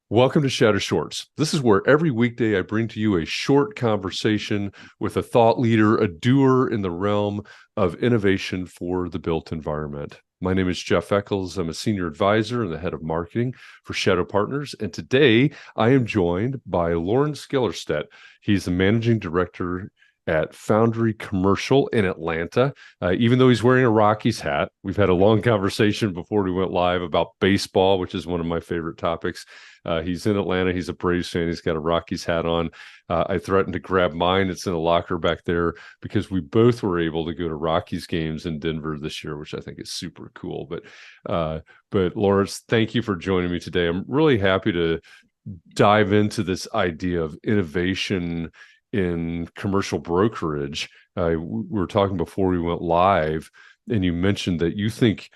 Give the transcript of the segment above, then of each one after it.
Welcome to Shadow Shorts. This is where every weekday I bring to you a short conversation with a thought leader, a doer in the realm of innovation for the built environment. My name is Jeff Echols. I'm a senior advisor and the head of marketing for Shadow Partners. And today I am joined by Lawrence Gellerstedt. He's the managing director at Foundry Commercial in Atlanta. Even though he's wearing a Rockies hat, we've had a long conversation before we went live about baseball, which is one of my favorite topics. He's in Atlanta. He's a Braves fan. He's got a Rockies hat on. I threatened to grab mine. It's in a locker back there because we both were able to go to Rockies games in Denver this year, which I think is super cool. But Lawrence, thank you for joining me today. I'm really happy to dive into this idea of innovation in commercial brokerage. We were talking before we went live, and you mentioned that you think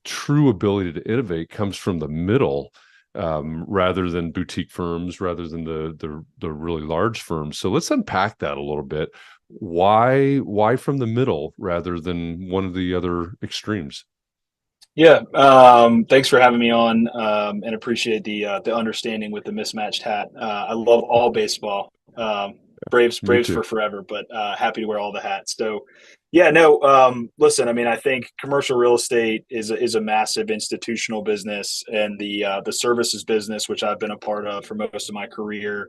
true ability to innovate comes from the middle, rather than boutique firms, rather than the really large firms. So let's unpack that a little bit. Why from the middle rather than one of the other extremes? Yeah, thanks for having me on, and appreciate the understanding with the mismatched hat. I love all baseball. Me Braves too. for forever, but happy to wear all the hats. So, yeah, no. Listen, I mean, I think commercial real estate is a massive institutional business, and the services business, which I've been a part of for most of my career,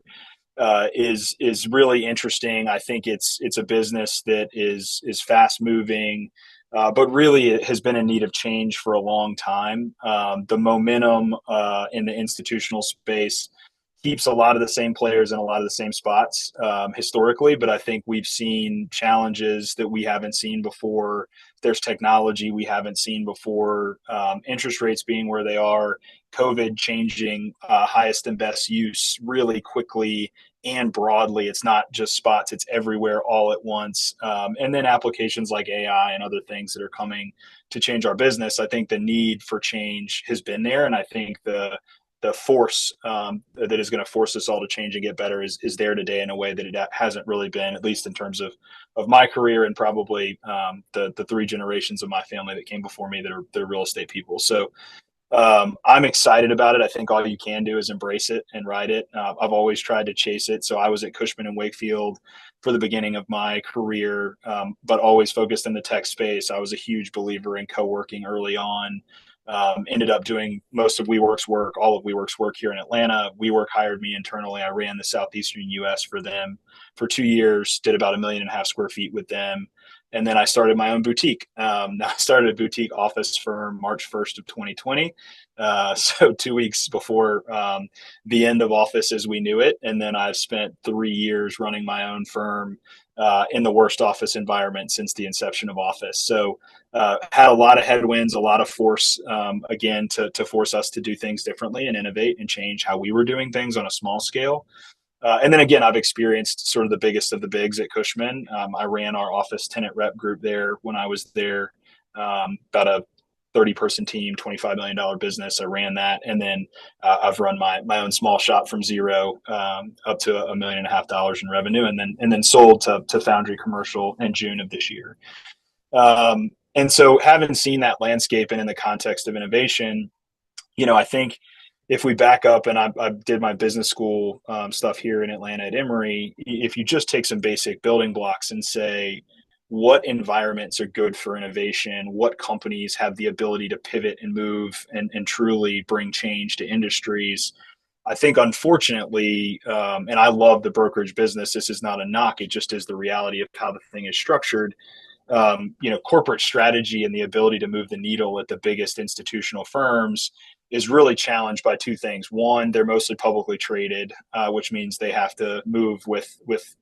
is really interesting. I think it's a business that is fast moving, but really it has been in need of change for a long time. The momentum in the institutional space keeps a lot of the same players in a lot of the same spots historically, but I think we've seen challenges that we haven't seen before. There's technology we haven't seen before, interest rates being where they are, COVID changing highest and best use really quickly and broadly. It's not just spots, it's everywhere all at once. And then applications like AI and other things that are coming to change our business. I think the need for change has been there. And I think the force that is going to force us all to change and get better is there today in a way that it hasn't really been, at least in terms of my career and probably the three generations of my family that came before me that are real estate people. So I'm excited about it. I think all you can do is embrace it and ride it. I've always tried to chase it. So I was at Cushman and Wakefield for the beginning of my career, but always focused in the tech space. I was a huge believer in co-working early on. Ended up doing most of WeWork's work, all of WeWork's work here in Atlanta. WeWork hired me internally. I ran the Southeastern US for them for 2 years, did about 1.5 million square feet with them. And then I started my own boutique. I started a boutique office firm March 1st of 2020. So 2 weeks before the end of office as we knew it. And then I've spent 3 years running my own firm in the worst office environment since the inception of office. So had a lot of headwinds, a lot of force, again, to force us to do things differently and innovate and change how we were doing things on a small scale. And then again, I've experienced sort of the biggest of the bigs at Cushman. I ran our office tenant rep group there when I was there, about a 30-person team, $25 million business. I ran that. And then I've run my own small shop from zero up to $1.5 million in revenue, and then sold to Foundry Commercial in June of this year. And so having seen that landscape and in the context of innovation, I think if we back up, and I did my business school stuff here in Atlanta at Emory, if you just take some basic building blocks and say, what environments are good for innovation, what companies have the ability to pivot and move and truly bring change to industries. I think, unfortunately, and I love the brokerage business, this is not a knock, it just is the reality of how the thing is structured. Corporate strategy and the ability to move the needle at the biggest institutional firms is really challenged by two things. One, they're mostly publicly traded, which means they have to move with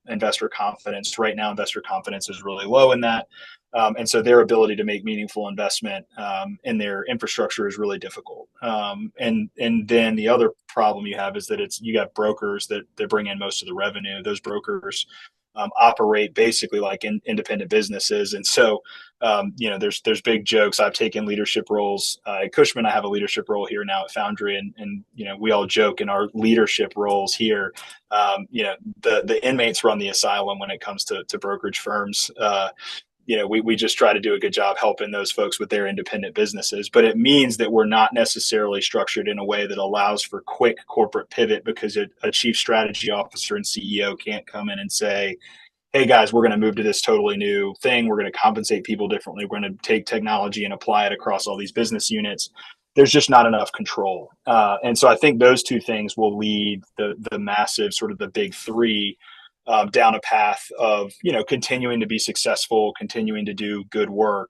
investor confidence. Right now, investor confidence is really low in that. And so their ability to make meaningful investment in their infrastructure is really difficult. And then the other problem you have is that you got brokers that bring in most of the revenue. Those brokers operate basically like independent businesses. And so, there's big jokes. I've taken leadership roles at Cushman. I have a leadership role here now at Foundry. And we all joke in our leadership roles here, the inmates run the asylum when it comes to brokerage firms. we just try to do a good job helping those folks with their independent businesses. But it means that we're not necessarily structured in a way that allows for quick corporate pivot, because a chief strategy officer and CEO can't come in and say, hey guys, we're going to move to this totally new thing. We're going to compensate people differently. We're going to take technology and apply it across all these business units. There's just not enough control. And so I think those two things will lead the massive sort of the big three down a path of, continuing to be successful, continuing to do good work.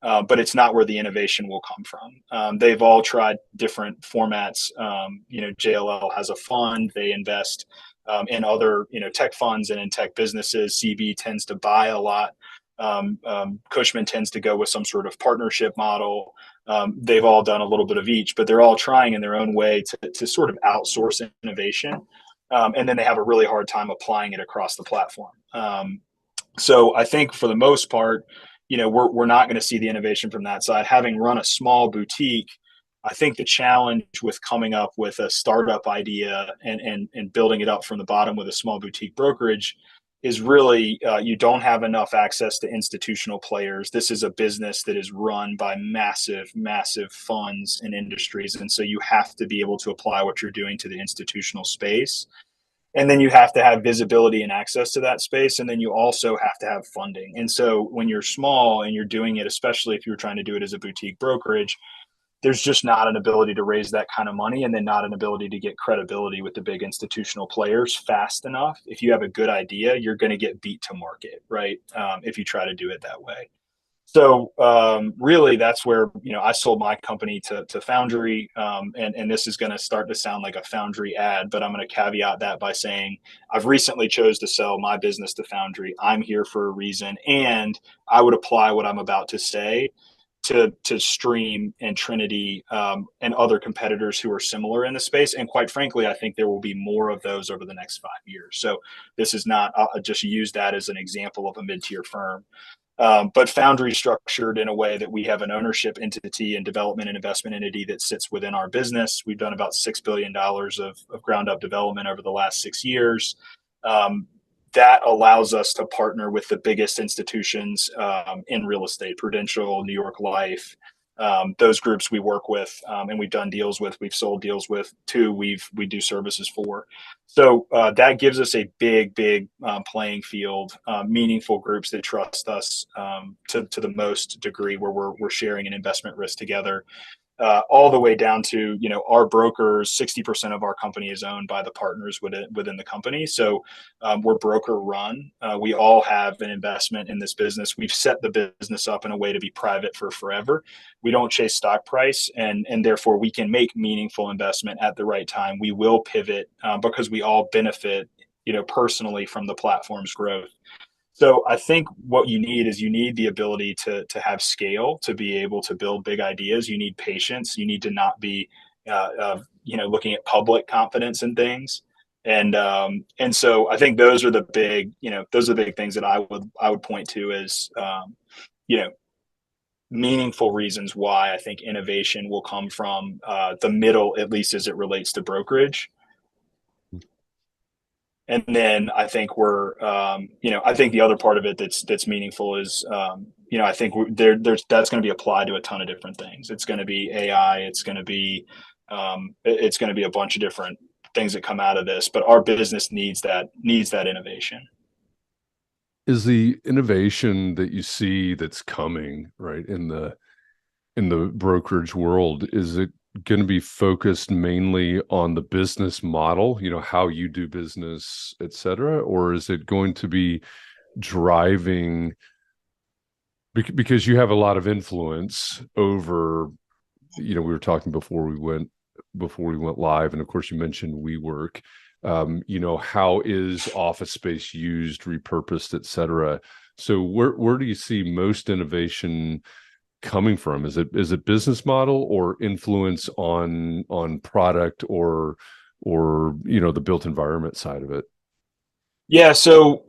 But it's not where the innovation will come from. They've all tried different formats. JLL has a fund. They invest in other, tech funds and in tech businesses. CB tends to buy a lot. Cushman tends to go with some sort of partnership model. They've all done a little bit of each, but they're all trying in their own way to sort of outsource innovation. And then they have a really hard time applying it across the platform. So I think for the most part, we're not going to see the innovation from that side. Having run a small boutique, I think the challenge with coming up with a startup idea and building it up from the bottom with a small boutique brokerage is really you don't have enough access to institutional players. This is a business that is run by massive, massive funds and industries. And so you have to be able to apply what you're doing to the institutional space. And then you have to have visibility and access to that space. And then you also have to have funding. And so when you're small and you're doing it, especially if you're trying to do it as a boutique brokerage, there's just not an ability to raise that kind of money, and then not an ability to get credibility with the big institutional players fast enough. If you have a good idea, you're going to get beat to market, right? If you try to do it that way. So really, that's where I sold my company to Foundry, and this is going to start to sound like a Foundry ad, but I'm going to caveat that by saying I've recently chose to sell my business to Foundry. I'm here for a reason, and I would apply what I'm about to say to Stream and Trinity and other competitors who are similar in the space. And quite frankly, I think there will be more of those over the next 5 years. So this is not just use that as an example of a mid-tier firm. But Foundry is structured in a way that we have an ownership entity and development and investment entity that sits within our business. We've done about $6 billion of ground up development over the last 6 years. That allows us to partner with the biggest institutions in real estate, Prudential, New York Life, those groups we work with, and we've done deals with, we've sold deals with too, we do services for. So that gives us a big playing field, meaningful groups that trust us to the most degree, where we're sharing an investment risk together. All the way down to, our brokers, 60% of our company is owned by the partners within the company. So we're broker run. We all have an investment in this business. We've set the business up in a way to be private for forever. We don't chase stock price, and therefore we can make meaningful investment at the right time. We will pivot because we all benefit, personally from the platform's growth. So I think what you need is the ability to have scale, to be able to build big ideas. You need patience. You need to not be, looking at public confidence in things. And so I think those are the big things that I would point to as, meaningful reasons why I think innovation will come from the middle, at least as it relates to brokerage. And then I think I think the other part of it that's meaningful is, I think that's going to be applied to a ton of different things. It's going to be AI. It's going to be a bunch of different things that come out of this. But our business needs that innovation. Is the innovation that you see that's coming right in the brokerage world, is it going to be focused mainly on the business model, how you do business, et cetera? Or is it going to be driving, because you have a lot of influence over, we were talking before we went live, and of course you mentioned WeWork, how is office space used, repurposed, et cetera? So where do you see most innovation coming from? Is it business model or influence on product or the built environment side of it? Yeah, so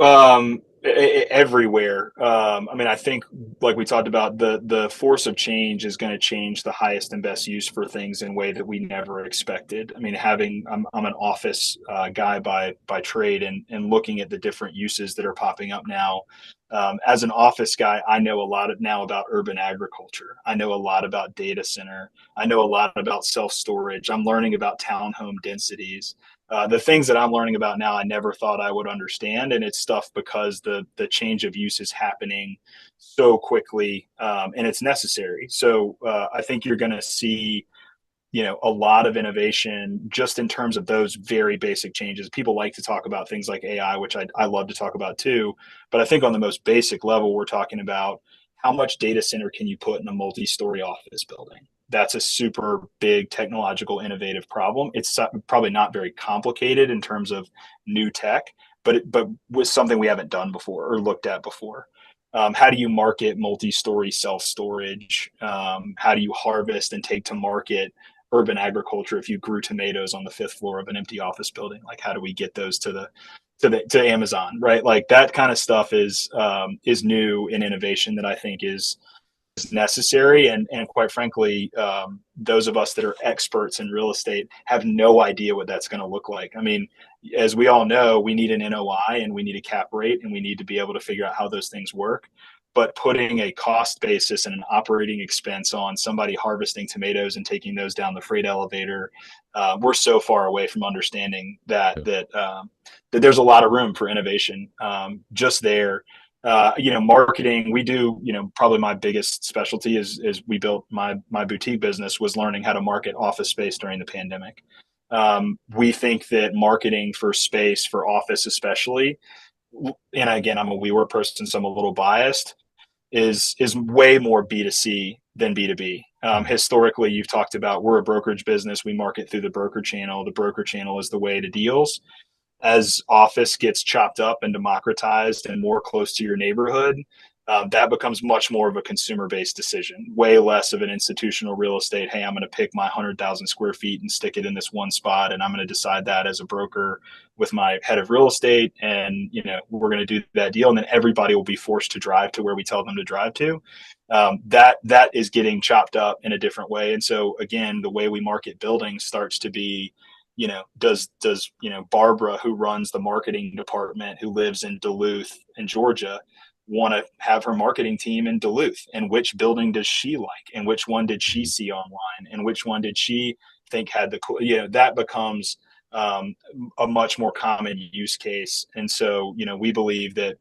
everywhere. I think, like we talked about, the force of change is going to change the highest and best use for things in a way that we never expected. I'm an office guy by trade, and looking at the different uses that are popping up now. As an office guy, I know a lot now about urban agriculture. I know a lot about data center. I know a lot about self storage. I'm learning about townhome densities. The things that I'm learning about now, I never thought I would understand, and it's stuff because the change of use is happening so quickly, and it's necessary. So I think you're going to see a lot of innovation just in terms of those very basic changes. People like to talk about things like AI, which I love to talk about too. But I think on the most basic level, we're talking about how much data center can you put in a multi-story office building? That's a super big technological innovative problem. It's probably not very complicated in terms of new tech, but was something we haven't done before or looked at before. How do you market multi-story self-storage? How do you harvest and take to market urban agriculture if you grew tomatoes on the fifth floor of an empty office building? Like, how do we get those to Amazon, right? Like that kind of stuff is new in innovation that I think is necessary. And quite frankly, those of us that are experts in real estate have no idea what that's going to look like. I mean, as we all know, we need an NOI and we need a cap rate and we need to be able to figure out how those things work. But putting a cost basis and an operating expense on somebody harvesting tomatoes and taking those down the freight elevator, we're so far away from understanding that there's a lot of room for innovation just there. Marketing, we do, probably my biggest specialty is we built my boutique business was learning how to market office space during the pandemic. We think that marketing for space, for office especially, and again, I'm a WeWork person, so I'm a little biased, is way more B2C than B2B. Historically, you've talked about we're a brokerage business. We market through the broker channel. The broker channel is the way to deals. As office gets chopped up and democratized and more close to your neighborhood, that becomes much more of a consumer-based decision, way less of an institutional real estate. Hey, I'm going to pick my 100,000 square feet and stick it in this one spot, and I'm going to decide that as a broker with my head of real estate, and we're going to do that deal, and then everybody will be forced to drive to where we tell them to drive to. That is getting chopped up in a different way, and so again, the way we market buildings starts to be, does Barbara, who runs the marketing department, who lives in Duluth in Georgia, want to have her marketing team in Duluth? And which building does she like? And which one did she see online? And which one did she think had that becomes a much more common use case. And so, we believe that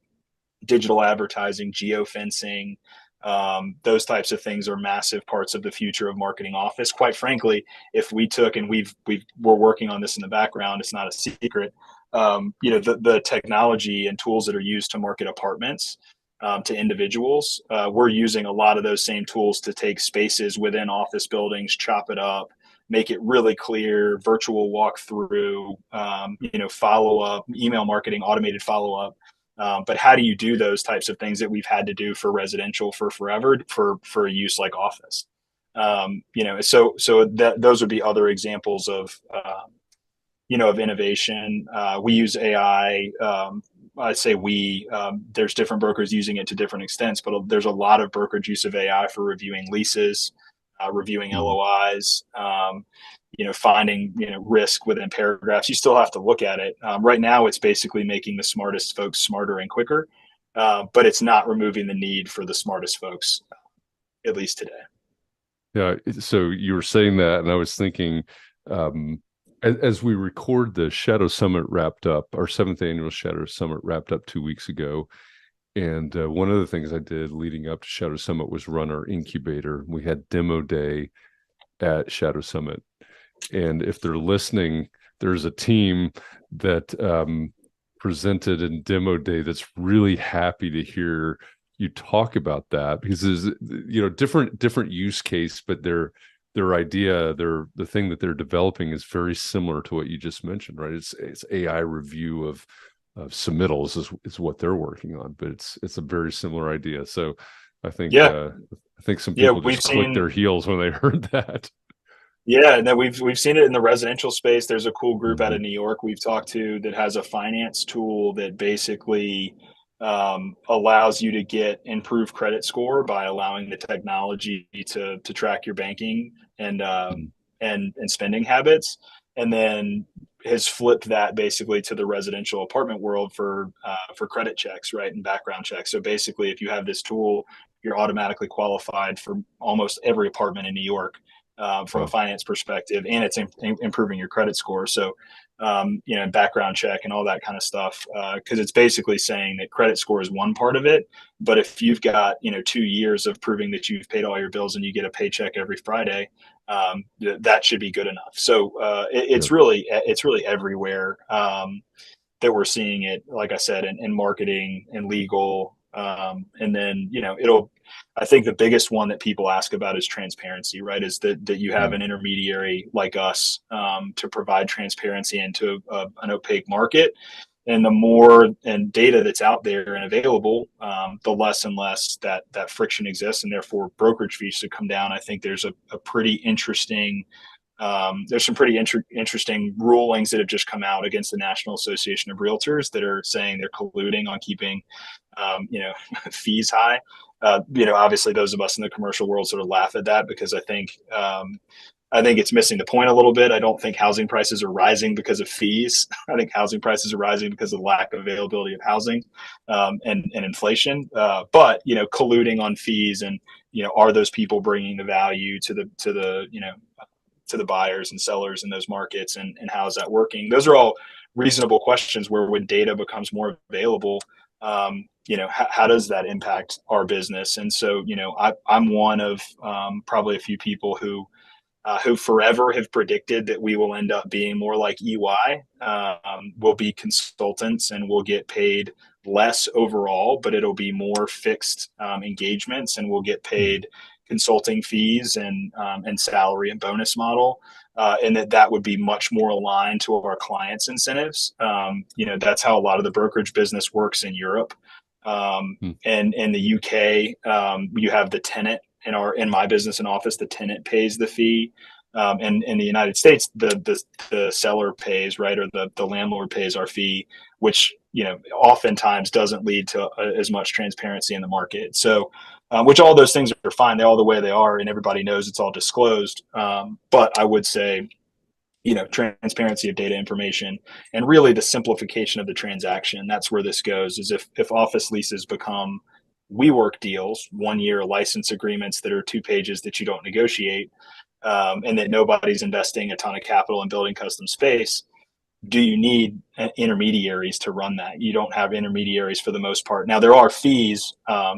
digital advertising, geofencing, those types of things are massive parts of the future of marketing office. Quite frankly, if we took, and we're working on this in the background, it's not a secret. The technology and tools that are used to market apartments to individuals, we're using a lot of those same tools to take spaces within office buildings, chop it up, make it really clear, virtual walkthrough, follow up, email marketing, automated follow up. But how do you do those types of things that we've had to do for residential for forever for a use like office? So that those would be other examples of of innovation. We use AI. I'd say there's different brokers using it to different extents, but there's a lot of brokerage use of AI for reviewing leases, reviewing LOIs, finding risk within paragraphs. You still have to look at it. Right now, it's basically making the smartest folks smarter and quicker, but it's not removing the need for the smartest folks, at least today. Yeah. So you were saying that, and I was thinking, as we record, the Shadow Summit wrapped up. Our 7th annual Shadow Summit wrapped up 2 weeks ago. And one of the things I did leading up to Shadow Summit was run our incubator. We had demo day at Shadow Summit. And if they're listening, there's a team that presented in demo day that's really happy to hear you talk about that, because there's different use case, but their idea, the thing that they're developing is very similar to what you just mentioned, right? It's AI review of submittals is what they're working on, but it's a very similar idea. So I think some people just clicked their heels when they heard that. Yeah, and then we've seen it in the residential space. There's a cool group out of New York we've talked to that has a finance tool that basically allows you to get improved credit score by allowing the technology to track your banking and spending habits. And then has flipped that basically to the residential apartment world for credit checks, right, and background checks. So basically, if you have this tool, you're automatically qualified for almost every apartment in New York from a Wow. finance perspective, and it's improving your credit score. So background check and all that kind of stuff, because it's basically saying that credit score is one part of it, but if you've got 2 years of proving that you've paid all your bills and you get a paycheck every Friday, that should be good enough. So Yeah. it's really everywhere that we're seeing it. Like I said, in marketing and legal, and then it'll. I think the biggest one that people ask about is transparency, right? Is that you have Mm. an intermediary like us to provide transparency into an opaque market, and the more and data that's out there and available, the less and less that friction exists, and therefore brokerage fees should come down. I think there's a pretty interesting there's some pretty interesting rulings that have just come out against the National Association of Realtors that are saying they're colluding on keeping fees high. Obviously, those of us in the commercial world sort of laugh at that because I think it's missing the point a little bit. I don't think housing prices are rising because of fees. I think housing prices are rising because of the lack of availability of housing and inflation. But colluding on fees and are those people bringing the value to the buyers and sellers in those markets, and how is that working? Those are all reasonable questions where when data becomes more available, how does that impact our business? And so, I'm one of probably a few people who forever have predicted that we will end up being more like EY. We'll be consultants and we'll get paid less overall, but it'll be more fixed engagements, and we'll get paid consulting fees and salary and bonus model, and that would be much more aligned to our clients' incentives. That's how a lot of the brokerage business works in Europe. Mm. And in the UK, you have the tenant. In my business and office, the tenant pays the fee. And in the United States, the seller pays, right, or the landlord pays our fee, which oftentimes doesn't lead to as much transparency in the market. So, which all those things are fine; they're all the way they are, and everybody knows it's all disclosed. But I would say, transparency of data information and really the simplification of the transaction. That's where this goes. Is if office leases become WeWork deals, 1 year license agreements that are 2 pages that you don't negotiate, and that nobody's investing a ton of capital in building custom space, do you need intermediaries to run that? You don't have intermediaries for the most part. Now there are fees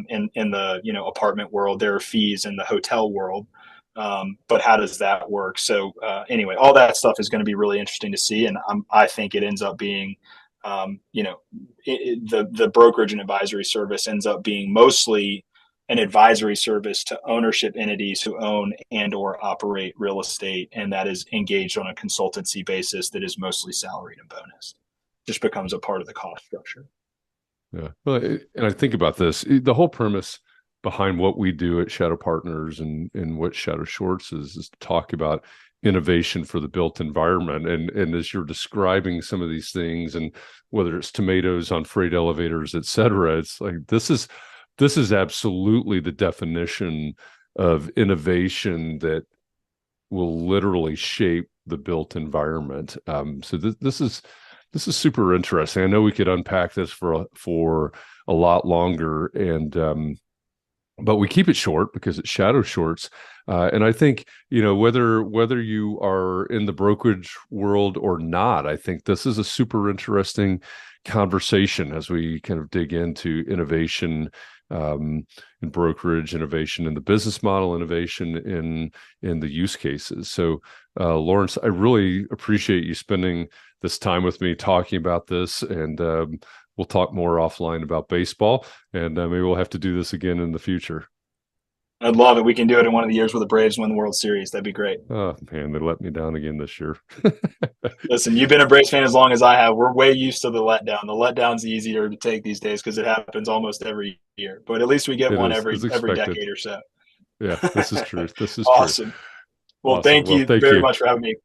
in the apartment world. There are fees in the hotel world, but how does that work? So anyway, all that stuff is going to be really interesting to see, and I think it ends up being the brokerage and advisory service ends up being mostly an advisory service to ownership entities who own and or operate real estate, and that is engaged on a consultancy basis that is mostly salaried and bonus. Just becomes a part of the cost structure. Yeah. Well, and I think about this, the whole premise behind what we do at Shadow Partners and what Shadow Shorts is to talk about innovation for the built environment. And as you're describing some of these things, and whether it's tomatoes on freight elevators, et cetera, it's like this is absolutely the definition of innovation that will literally shape the built environment. So this is super interesting. I know we could unpack this for a lot longer, and but we keep it short because it's Shadow Shorts. And I think, whether you are in the brokerage world or not, I think this is a super interesting conversation as we kind of dig into innovation in brokerage, innovation in the business model, innovation in the use cases. So, Lawrence, I really appreciate you spending this time with me talking about this, and we'll talk more offline about baseball, and maybe we'll have to do this again in the future. I'd love it. We can do it in one of the years where the Braves win the World Series. That'd be great. Oh man, they let me down again this year. Listen, you've been a Braves fan as long as I have. We're way used to the letdown. The letdown's easier to take these days because it happens almost every year. But at least we get It one is. every It's expected. decade or so. Yeah, this is true. This is true. Awesome. Well, Awesome. thank Well, you thank very you. much for having me.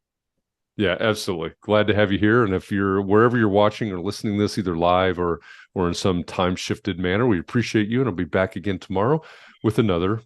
Yeah, absolutely. Glad to have you here. And if you're wherever you're watching or listening to this, either live or in some time shifted manner, we appreciate you. And I'll be back again tomorrow with another